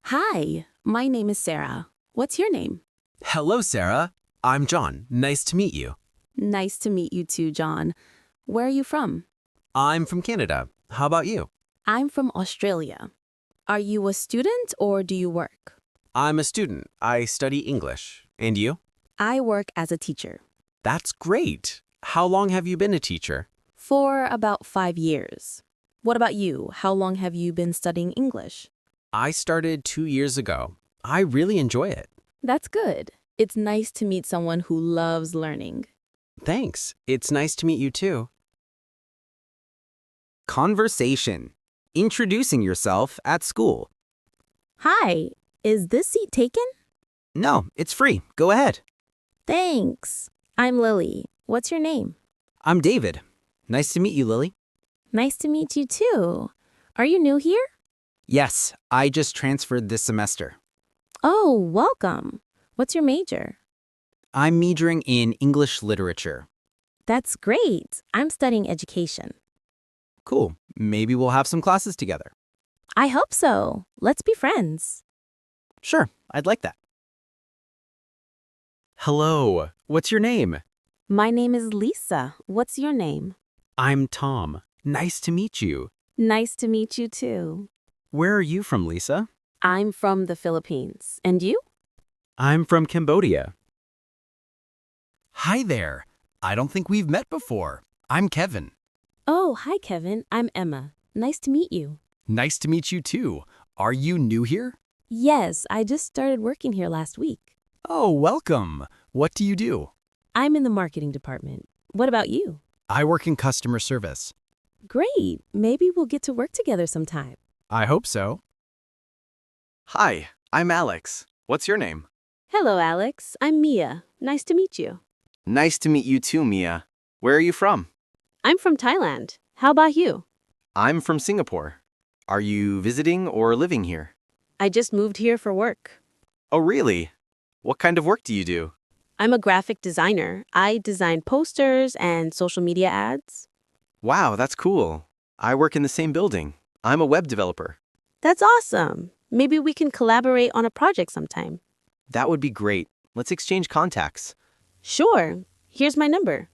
Hi, my name is Sarah. What's your name? Hello, Sarah. I'm John. Nice to meet you. Nice to meet you too, John. Where are you from? I'm from Canada. How about you? I'm from Australia. Are you a student or do you work? I'm a student. I study English. And you? I work as a teacher. That's great. How long have you been a teacher? For about 5 years. What about you? How long have you been studying English? I started 2 years ago. I really enjoy it. That's good. It's nice to meet someone who loves learning. Thanks. It's nice to meet you too. Conversation. Introducing yourself at school. Hi, is this seat taken? No, it's free. Go ahead. Thanks. I'm Lily. What's your name? I'm David. Nice to meet you, Lily. Nice to meet you too. Are you new here? Yes, I just transferred this semester. Oh, welcome. What's your major? I'm majoring in English literature. That's great. I'm studying education. Cool. Maybe we'll have some classes together. I hope so. Let's be friends. Sure, I'd like that. Hello. What's your name? My name is Lisa. What's your name? I'm Tom. Nice to meet you. Nice to meet you too. Where are you from, Lisa? I'm from the Philippines. And you? I'm from Cambodia. Hi there. I don't think we've met before. I'm Kevin. Oh, hi, Kevin. I'm Emma. Nice to meet you. Nice to meet you too. Are you new here? Yes, I just started working here last week. Oh, welcome. What do you do? I'm in the marketing department. What about you? I work in customer service. Great. Maybe we'll get to work together sometime. I hope so. Hi, I'm Alex. What's your name? Hello, Alex. I'm Mia. Nice to meet you. Nice to meet you too, Mia. Where are you from? I'm from Thailand. How about you? I'm from Singapore. Are you visiting or living here? I just moved here for work. Oh, really? What kind of work do you do? I'm a graphic designer. I design posters and social media ads. Wow, that's cool. I work in the same building. I'm a web developer. That's awesome. Maybe we can collaborate on a project sometime. That would be great. Let's exchange contacts. Sure. Here's my number.